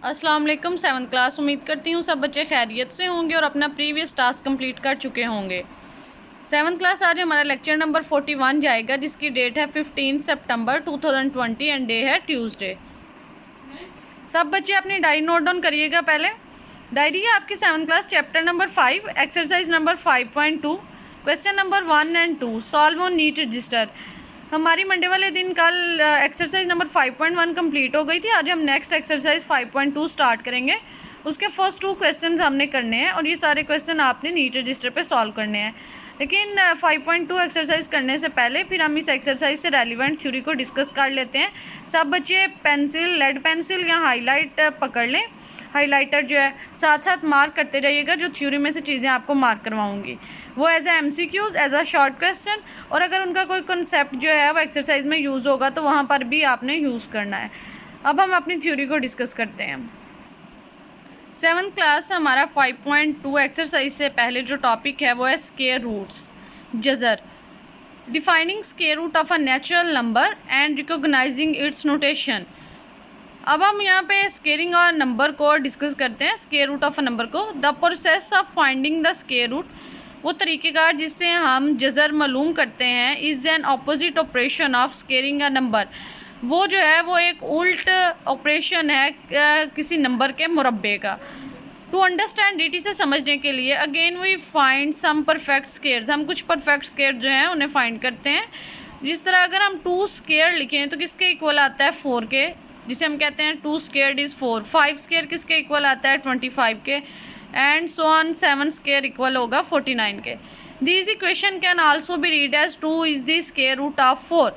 अस्सलाम वालेकुम। 7th class. उम्मीद करती हूँ सब बच्चे खैरियत से होंगे और अपना प्रीवियस टास्क कंप्लीट कर चुके होंगे। 7th क्लास आज हमारा लेक्चर नंबर 41 जाएगा, जिसकी डेट है 15 सितंबर 2020 एंड डे है ट्यूसडे। सब बच्चे अपनी डायरी नोट डाउन करिएगा। पहले डायरी है आपकी 7th class, chapter number 5, exercise number 5.2, question number 1 and 2, solve on neat register. हमारी मंडे वाले दिन कल एक्सरसाइज नंबर 5.1 कंप्लीट हो गई थी। आज हम नेक्स्ट एक्सरसाइज 5.2 स्टार्ट करेंगे। उसके फर्स्ट 2 क्वेश्चंस हमने करने हैं और ये सारे क्वेश्चन आपने नीट रजिस्टर पे सॉल्व करने हैं। लेकिन 5.2 एक्सरसाइज करने से पहले फिर हम इस एक्सरसाइज से रेलिवेंट थ्योरी को डिस्कस कर लेते हैं। सब बच्चे पेंसिल, लेड पेंसिल या हाईलाइट पकड़ लें। हाईलाइटर जो है साथ साथ मार्क करते जाइएगा। जो थ्योरी में से चीज़ें आपको मार्क करवाऊँगी वो as a MCQs, as a short question, और अगर उनका कोई कंसेप्ट जो है वो एक्सरसाइज में यूज़ होगा तो वहाँ पर भी आपने यूज़ करना है। अब हम अपनी थ्योरी को डिस्कस करते हैं। 7th क्लास हमारा 5.2 एक्सरसाइज से पहले जो टॉपिक है वो है स्क्वायर रूट्स, जज़र, defining square root of a natural number and recognizing its notation. अब हम यहाँ पे स्क्वेयरिंग और नंबर को डिस्कस करते हैं, square root of a number को। The process of finding the square root, वो तरीक़ेकार जिससे हम जज़र मालूम करते हैं, is an opposite operation of squaring a number. वो जो है वो एक उल्ट ऑपरेशन है किसी नंबर के मुरब्बे का। टू अंडरस्टैंड इट, इसे समझने के लिए again we find some perfect squares, हम कुछ परफेक्ट स्क्वेयर जो हैं उन्हें फाइंड करते हैं। जिस तरह अगर हम 2 स्क्वेयर लिखें तो किसके इक्वल आता है 4 के, जिसे हम कहते हैं 2 स्क्वेयर्ड इज़ 4। 5 स्क्वेयर किसके इक्वल आता है 25 के, and so on 7 square equal होगा 49 के। This equation can also be read as 2 is the square root of 4।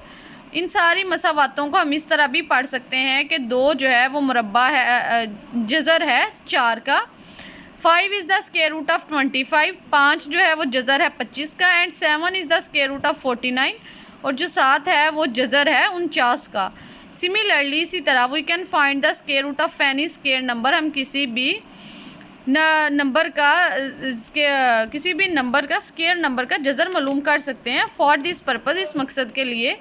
इन सारी मसावातों को हम इस तरह भी पढ़ सकते हैं कि 2 जो है वो मुरब्बा है, जज़र है 4 का। 5 is the square root of 25, 5 जो है वो जज़र है 25 का, and 7 is the square root of 49, और जो 7 है वो जज़र है 49 का। सिमिलरली इसी तरह we can find the square root of any square number, हम किसी भी नंबर का स्क्वायर नंबर का जज़र मालूम कर सकते हैं। फॉर दिस पर्पज़, इस मकसद के लिए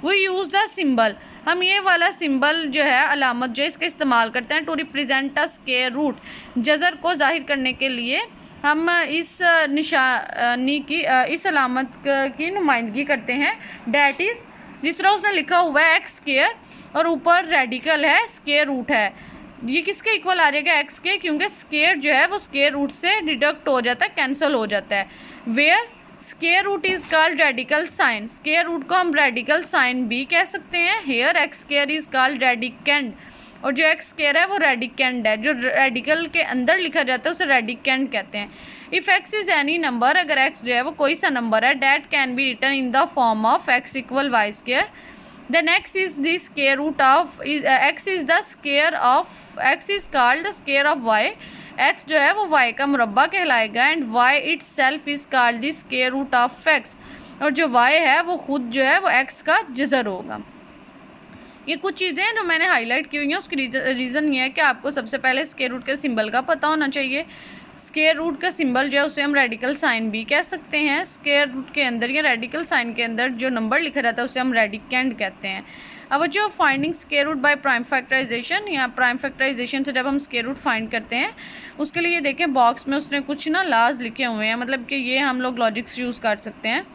वी यूज़ द सिंबल, हम ये वाला सिंबल जो है अलामत जो इसका इस्तेमाल करते हैं to represent a square root. जज़र को जाहिर करने के लिए हम इस निशानी की इस अलामत की नुमाइंदगी करते हैं। डैट इज़, जिस तरह उसने लिखा हुआ है एक्स स्क्वायर और ऊपर रेडिकल है स्क्वायर रूट है, ये किसके इक्वल आ जाएगा एक्स के, क्योंकि स्क्वायर जो है वो स्क्वायर रूट से डिडक्ट हो जाता है, कैंसिल हो जाता है। Where square root is called radical sign, square root को हम रेडिकल साइन भी कह सकते हैं। Here x square is called radicand, और जो एक्स स्क्वायर है वो रेडिकेंड है, जो रेडिकल के अंदर लिखा जाता है उसे रेडिकेंड कहते हैं। If x is any number, अगर एक्स जो है वो कोई सा नंबर है, that can be written in the form of x equal y square, then x is the square root of x is the square of x is called the square of y, x जो है वो y का मुरब्बा कहलाएगा, and y itself is called the square root of x, और जो y है वो खुद जो है वो x का जज़र होगा। ये कुछ चीज़ें जो मैंने हाईलाइट की हुई हैं, उसकी रीज़न ये है कि आपको सबसे पहले स्क्वायर रूट के सिंबल का पता होना चाहिए। स्क्वायर रूट का सिंबल जो है उसे हम रेडिकल साइन भी कह सकते हैं। स्क्वायर रूट के अंदर या रेडिकल साइन के अंदर जो नंबर लिखा रहता है उसे हम रेडिकेंड कहते हैं। अब जो finding square root by prime factorization, या प्राइम फैक्टराइजेशन से जब हम स्क्वायर रूट फाइंड करते हैं, उसके लिए देखें बॉक्स में उसने कुछ लाज लिखे हुए हैं, मतलब कि ये हम लोग लॉजिक्स यूज़ कर सकते हैं।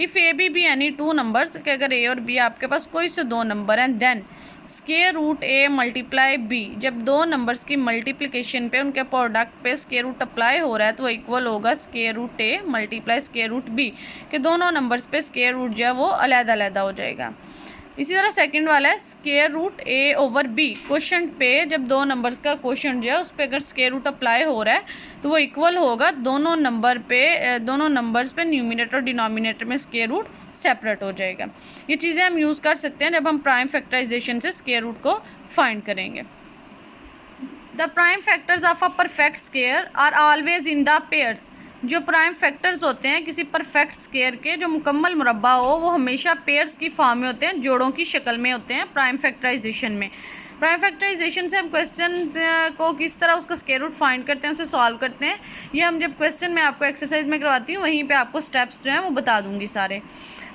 If A be any 2 numbers, कि अगर ए और बी आपके पास कोई से 2 नंबर हैं, then square root A multiply B, जब 2 नंबर्स की मल्टीप्लिकेशन पे उनके प्रोडक्ट पे स्क्वायर रूट अप्लाई हो रहा है तो वो इक्वल होगा square root A multiply square root B, कि दोनों नंबर्स पे स्क्वायर रूट जो है वो अलग-अलग हो जाएगा। इसी तरह सेकंड वाला है स्क्वायर रूट ए ओवर बी, क्वेश्चन पे जब 2 नंबर्स का क्वेश्चन जो है उस पर अगर स्क्वायर रूट अप्लाई हो रहा है तो वो इक्वल होगा दोनों नंबर्स पे न्यूमिनेटर और डिनोमिनेटर में स्क्वायर रूट सेपरेट हो जाएगा। ये चीज़ें हम यूज़ कर सकते हैं जब हम प्राइम फैक्टराइजेशन से स्क्वायर रूट को फाइंड करेंगे। The prime factors of a perfect square are always in the pairs, जो प्राइम फैक्टर्स होते हैं किसी परफेक्ट स्क्वायर के, जो मुकम्मल मुरब्बा हो, वो हमेशा पेयर्स की फॉर्म में होते हैं, जोड़ों की शक्ल में होते हैं प्राइम फैक्टराइजेशन में। प्राइम फैक्टराइजेशन से हम क्वेश्चन को किस तरह उसका स्क्वायर रूट फाइंड करते हैं, उसे सॉल्व करते हैं, ये हम जब क्वेश्चन में आपको एक्सरसाइज में करवाती हूँ वहीं पे आपको स्टेप्स जो हैं वो बता दूँगी सारे।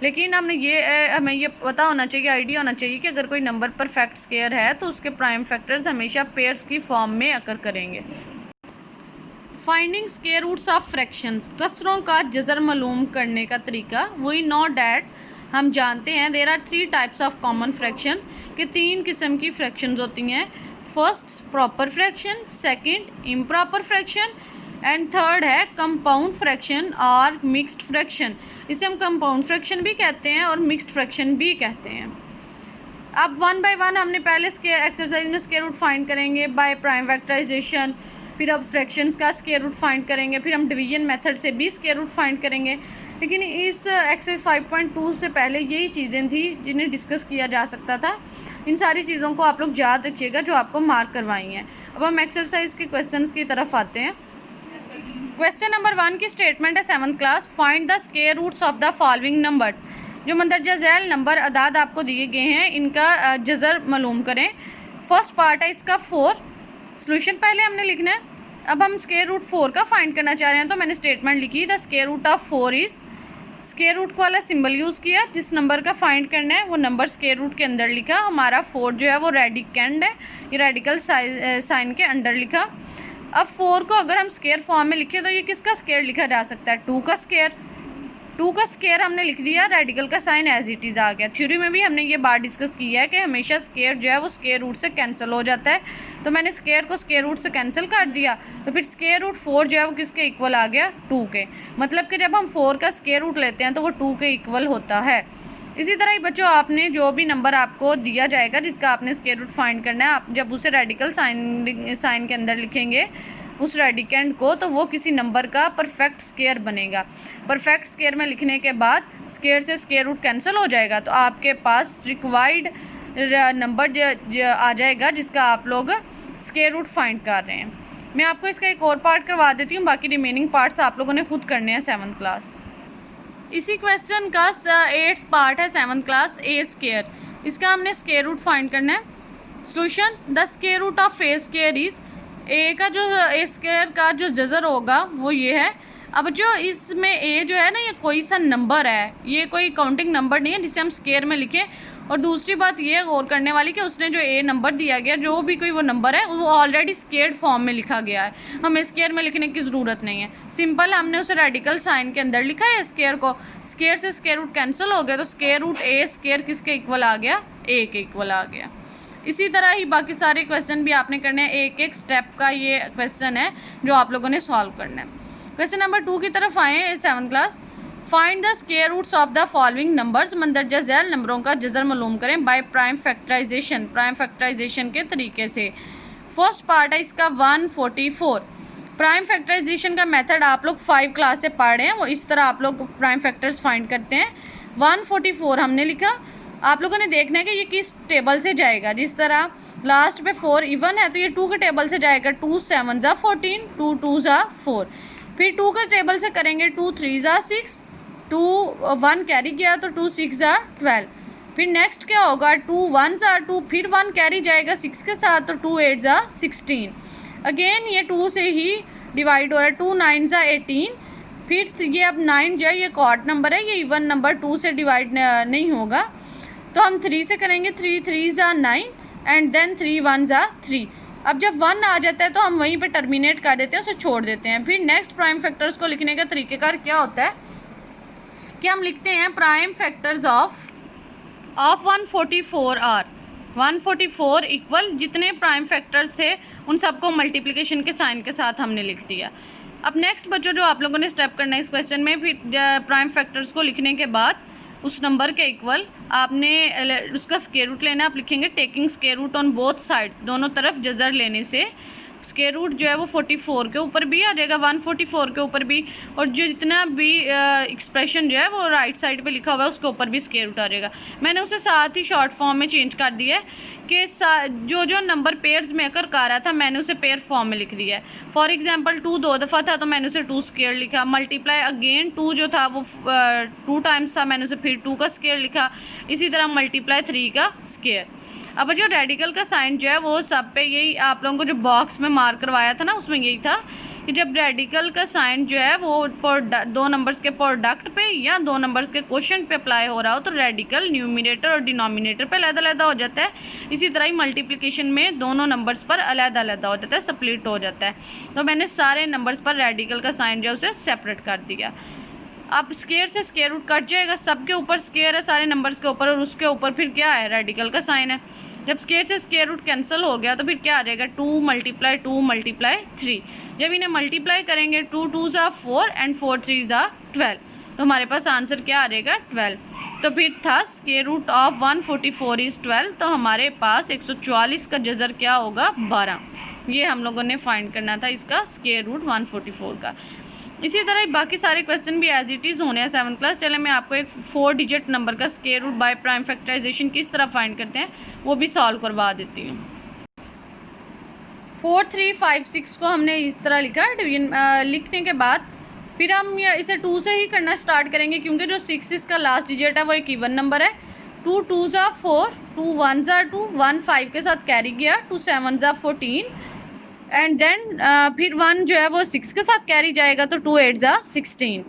लेकिन हमें ये पता होना चाहिए, आइडिया होना चाहिए कि अगर कोई नंबर परफेक्ट स्क्वायर है तो उसके प्राइम फैक्टर्स हमेशा पेयर्स की फॉर्म में अकर करेंगे। Finding square roots of fractions, कसरों का जज़र मालूम करने का तरीका। वी नो डैट, हम जानते हैं, there are 3 types of common fraction, कि 3 किस्म की फ्रैक्शंस होती हैं। First proper fraction, second improper fraction and third है कंपाउंड फ्रैक्शन और मिक्स्ड फ्रैक्शन। इसे हम कंपाउंड फ्रैक्शन भी कहते हैं और मिक्स्ड फ्रैक्शन भी कहते हैं। अब 1 बाय 1 हमने पहले एक्सरसाइज में स्क्वायर रूट फाइंड करेंगे बाय प्राइम फैक्टराइजेशन, फिर अब फ्रैक्शंस का स्क्वायर रूट फाइंड करेंगे, फिर हम डिवीजन मेथड से भी स्क्वायर रूट फाइंड करेंगे। लेकिन इस एक्सरसाइज 5.2 से पहले यही चीज़ें थी जिन्हें डिस्कस किया जा सकता था। इन सारी चीज़ों को आप लोग याद रखिएगा जो आपको मार्क करवाई हैं। अब हम एक्सरसाइज के क्वेश्चंस की तरफ आते हैं। क्वेश्चन नंबर 1 की स्टेटमेंट है 7th class, find the square roots of the following numbers. जो मंदरजा झैल नंबर अदाद आपको दिए गए हैं इनका जज़र मालूम करें। फर्स्ट पार्ट है इसका 4, सोल्यूशन पहले हमने लिखना है। अब हम स्क्वायर रूट 4 का फाइंड करना चाह रहे हैं तो मैंने स्टेटमेंट लिखी, the square root of 4 is, square root को वाला सिंबल यूज़ किया, जिस नंबर का फाइंड करना है वो नंबर स्क्वायर रूट के अंदर लिखा। हमारा 4 जो है वो रेडिकेंड है, ये रेडिकल साइन के अंडर लिखा। अब 4 को अगर हम स्क्वायर फॉर्म में लिखें तो ये किसका स्क्वायर लिखा जा सकता है, 2 का स्क्वायर। 2 का स्क्वायर हमने लिख दिया, रेडिकल का साइन एज इट इज़ आ गया। थ्योरी में भी हमने ये बात डिस्कस की है कि हमेशा स्क्वायर जो है वो स्क्वायर रूट से कैंसिल हो जाता है, तो मैंने स्क्वायर को स्क्वायर रूट से कैंसिल कर दिया, तो फिर स्क्वायर रूट 4 जो है वो किसके इक्वल आ गया, 2 के। मतलब कि जब हम 4 का स्क्वायर रूट लेते हैं तो वो 2 के इक्वल होता है। इसी तरह ही बच्चों आपने जो भी नंबर आपको दिया जाएगा जिसका आपने स्क्वायर रूट फाइंड करना है, आप जब उसे रेडिकल साइन के अंदर लिखेंगे उस रेडिकेंड को, तो वो किसी नंबर का परफेक्ट स्क्वायर बनेगा। परफेक्ट स्क्वायर में लिखने के बाद स्क्वायर से स्क्वायर रूट कैंसिल हो जाएगा, तो आपके पास रिक्वायर्ड नंबर आ जाएगा जिसका आप लोग स्क्वायर रूट फाइंड कर रहे हैं। मैं आपको इसका एक और पार्ट करवा देती हूँ, बाकी रिमेनिंग पार्ट्स आप लोगों ने खुद करने हैं 7th क्लास। इसी क्वेश्चन का 8th पार्ट है 7th क्लास, ए स्क्वायर। इसका हमने स्क्वायर रूट फाइंड करना है। Solution, the square root of A square is, A का जो ए स्क्वायर का जो जज़र होगा वो ये है। अब जो इसमें ए जो है ना ये कोई सा नंबर है, ये कोई काउंटिंग नंबर नहीं है जिसे हम स्क्वायर में लिखें। और दूसरी बात ये गौर करने वाली कि उसने जो ए नंबर दिया गया, जो भी कोई वो नंबर है वो ऑलरेडी स्क्वायर्ड फॉर्म में लिखा गया है, हमें स्क्वायर में लिखने की ज़रूरत नहीं है। सिंपल हमने उसे रेडिकल साइन के अंदर लिखा है स्क्वायर को, स्क्वायर से स्क्वायर रूट कैंसिल हो गया तो स्क्वायर रूट ए स्क्वायर किसके इक्वल आ गया, ए के इक्वल आ गया। इसी तरह ही बाकी सारे क्वेश्चन भी आपने करने हैं, एक एक स्टेप का ये क्वेश्चन है जो आप लोगों ने सॉल्व करना है। क्वेश्चन नंबर 2 की तरफ आए 7th class, find the square roots of the following numbers. मंदरजा झैल नंबरों का जज़र मालूम करें by prime factorization, prime factorization के तरीके से। फर्स्ट पार्ट है इसका 144। प्राइम फैक्टराइजेशन का मेथड आप लोग 5 क्लास से पढ़ रहे हैं, वो इस तरह आप लोग प्राइम फैक्टर्स फाइंड करते हैं। 144 हमने लिखा, आप लोगों ने देखना है कि ये किस टेबल से जाएगा। जिस तरह लास्ट पे 4 इवन है तो ये 2 के टेबल से जाएगा, 2 7 ज़ा 14, 2 2 ज़ा 4। फिर 2 के टेबल से करेंगे 2 3 ज़ा 6, 2 1 कैरी गया तो 2 6 ज़ा 12। फिर नेक्स्ट क्या होगा, 2 1 ज़ा 2, फिर 1 कैरी जाएगा 6 के साथ तो 2 8 ज़ा 16। अगेन ये 2 से ही डिवाइड हो रहा है, 2 9 ज़ा 18। फिर ये अब 9 जो है ये कॉर्ड नंबर है, ये इवन नंबर 2 से डिवाइड नहीं होगा, तो हम 3 से करेंगे, 3 3 ज़ा 9 एंड देन 3 1 ज़ा 3। अब जब 1 आ जाता है तो हम वहीं पे टर्मिनेट कर देते हैं, उसे छोड़ देते हैं। फिर नेक्स्ट प्राइम फैक्टर्स को लिखने का तरीक़ेकार क्या होता है कि हम लिखते हैं prime factors of 144 are 144 equal जितने प्राइम फैक्टर्स थे उन सबको मल्टीप्लिकेशन के साइन के साथ हमने लिख दिया। अब नेक्स्ट बच्चों जो आप लोगों ने स्टेप करना है इस क्वेश्चन में, फिर प्राइम फैक्टर्स को लिखने के बाद उस नंबर के इक्वल आपने उसका स्क्वायर रूट लेना। आप लिखेंगे taking square root on both sides, दोनों तरफ जज़र लेने से स्क्वायर रूट जो है वो 44 के ऊपर भी आ जाएगा, 144 के ऊपर भी, और जो जितना भी एक्सप्रेशन जो है वो राइट साइड पे लिखा हुआ है उसके ऊपर भी स्क्वायर रूट आ जाएगा। मैंने उसे साथ ही शॉर्ट फॉर्म में चेंज कर दिया है कि जो नंबर पेयर्स में अकर कर रहा था मैंने उसे पेयर फॉर्म में लिख दिया है। फॉर एग्जांपल 2 2 दफ़ा था तो मैंने उसे 2 स्क्वायर लिखा। मल्टीप्लाई अगेन 2 जो था वो 2 टाइम्स था, मैंने उसे फिर 2 का स्क्वायर लिखा। इसी तरह मल्टीप्लाई 3 का स्क्वायर। अब जो रेडिकल का साइन जो है वो सब पे यही आप लोगों को जो बॉक्स में मार्क करवाया था ना, उसमें यही था कि जब रेडिकल का साइन जो है वो दो नंबर्स के प्रोडक्ट पे या दो नंबर्स के क्वोशिएंट पे अप्लाई हो रहा हो तो रेडिकल न्यूमिनेटर और डिनोमिनेटर पे अलग-अलग हो जाता है। इसी तरह ही मल्टीप्लिकेशन में दोनों नंबर्स पर अलग-अलग हो जाता है, स्प्लिट हो जाता है। तो मैंने सारे नंबर्स पर रेडिकल का साइन जो है उसे सेपरेट कर दिया। अब स्केयर से स्केयर रूट कट जाएगा, सबके ऊपर स्केयर है सारे नंबर्स के ऊपर, और उसके ऊपर फिर क्या है, रेडिकल का साइन है। जब स्केयर से स्केयर रूट कैंसिल हो गया तो फिर क्या आ जाएगा, 2 × 3। जब इन्हें मल्टीप्लाई करेंगे 2 2 ज़ा 4 एंड 4 3 ज़ा 12, तो हमारे पास आंसर क्या आ जाएगा, 12। तो फिर था स्केयर रूट ऑफ 144 इज़ 12, तो हमारे पास 144 का जज़र क्या होगा, 12। ये हम लोगों ने फाइंड करना था इसका स्केयर रूट 144 का। इसी तरह बाकी सारे क्वेश्चन भी एज इट इज़ होने हैं 7th क्लास। चले मैं आपको एक 4 डिजिट नंबर का square root by prime factorization किस तरह फाइंड करते हैं वो भी सॉल्व करवा देती हूँ। 4 3 5 6 को हमने इस तरह लिखा। डिवीजन लिखने के बाद फिर हम इसे 2 से ही करना स्टार्ट करेंगे, क्योंकि जो 6 इसका लास्ट डिजिट है वो एक इवन नंबर है। 2 2 ज़ा 4, 2 1 ज़ा 2, 1 5 के साथ कैरी गया, 2 7 ज़ा 14 एंड देन फिर 1 जो है वो 6 के साथ कैरी जाएगा, तो 2 8 ज़ा 16।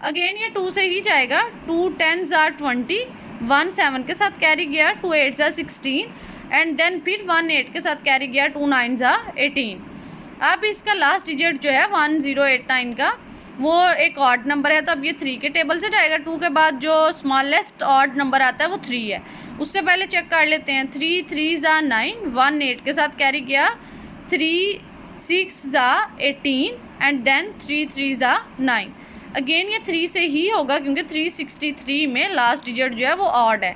अगेन ये 2 से ही जाएगा, 2 10 ज़ा 20, 1 7 के साथ कैरी गया, 2 8 ज़ा 16 एंड देन फिर 1 8 के साथ कैरी गया, 2 9 ज़ा 18। अब इसका लास्ट डिजिट जो है 1089 का वो एक ऑड नंबर है, तो अब ये 3 के टेबल से जाएगा। 2 के बाद जो स्मॉलेस्ट ऑड नंबर आता है वो 3 है। उससे पहले चेक कर लेते हैं, 3 3 ज़ा 9, 1 8 के साथ कैरी गया, 3 6 ज़ा 18 एंड देन 3 3 ज़ा 9। अगेन ये 3 से ही होगा, क्योंकि 363 में लास्ट डिजिट जो है वो ऑड है।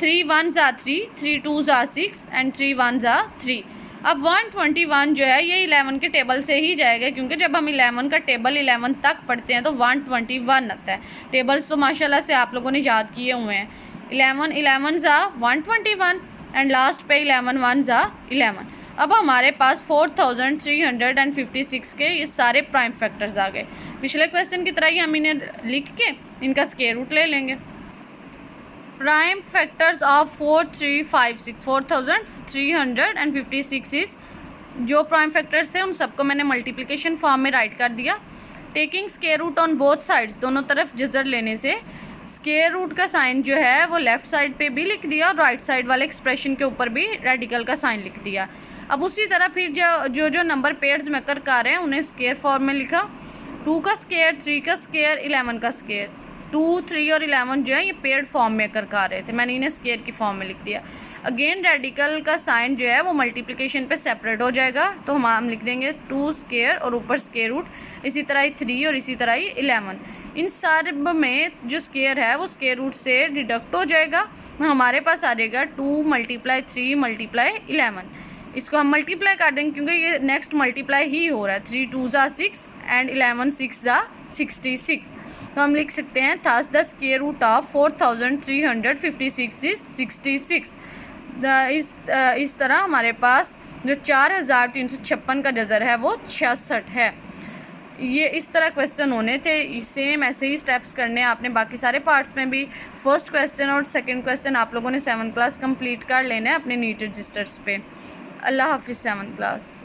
3 1 ज़ा 3, 3 2 ज़ा 6 एंड 3 1 ज़ा 3। अब 121 जो है ये 11 के टेबल से ही जाएगा, क्योंकि जब हम 11 का टेबल 11 तक पढ़ते हैं तो 121 आता है। टेबल्स तो माशाल्लाह से आप लोगों ने याद किए हुए हैं। 11 11 ज़ा 121 एंड लास्ट पे 11 1 ज़ा 11। अब हमारे पास 4356 के ये सारे प्राइम फैक्टर्स आ गए। पिछले क्वेश्चन की तरह ही हम इन्हें लिख के इनका स्क्वायर रूट ले लेंगे। प्राइम फैक्टर्स ऑफ 4356 इज, जो प्राइम फैक्टर्स थे उन सबको मैंने मल्टीप्लिकेशन फॉर्म में राइट कर दिया। Taking square root on both sides, दोनों तरफ जज़र लेने से स्क्वायर रूट का साइन जो है वो लेफ़्ट साइड पे भी लिख दिया और राइट साइड वाले एक्सप्रेशन के ऊपर भी रेडिकल का साइन लिख दिया। अब उसी तरह फिर जो नंबर पेयर्स में कर रहे हैं उन्हें स्क्वायर फॉर्म में लिखा। 2 का स्क्वायर, 3 का स्क्वायर, 11 का स्क्वायर। 2 3 और 11 जो है ये पेयर्ड फॉर्म में कर रहे थे, मैंने इन्हें स्क्वायर की फॉर्म में लिख दिया। अगेन रेडिकल का साइन जो है वो मल्टीप्लिकेशन पे सेपरेट हो जाएगा, तो हम लिख देंगे 2 स्क्वायर और ऊपर स्क्वायर रूट, इसी तरह ही 3 और इसी तरह ही 11। इन सारे में जो स्क्वायर है वो स्क्वायर रूट से डिडक्ट हो जाएगा, तो हमारे पास आ जाएगा 2 × 3 × 11। इसको हम मल्टीप्लाई कर देंगे, क्योंकि ये नेक्स्ट मल्टीप्लाई ही हो रहा है। 3 2 ज़ा 6 एंड 11 6 ज़ा 66। तो हम लिख सकते हैं thus the square root of 4356 is 66। इस तरह हमारे पास जो 4356 का जज़र है वो 66 है। ये इस तरह क्वेश्चन होने थे, सेम ऐसे ही स्टेप्स करने आपने बाकी सारे पार्ट्स में भी। फर्स्ट क्वेश्चन और सेकंड क्वेश्चन आप लोगों ने 7th क्लास कंप्लीट कर लेना है अपने नीट रजिस्टर्स पे। अल्लाह हाफिज़ 7th क्लास।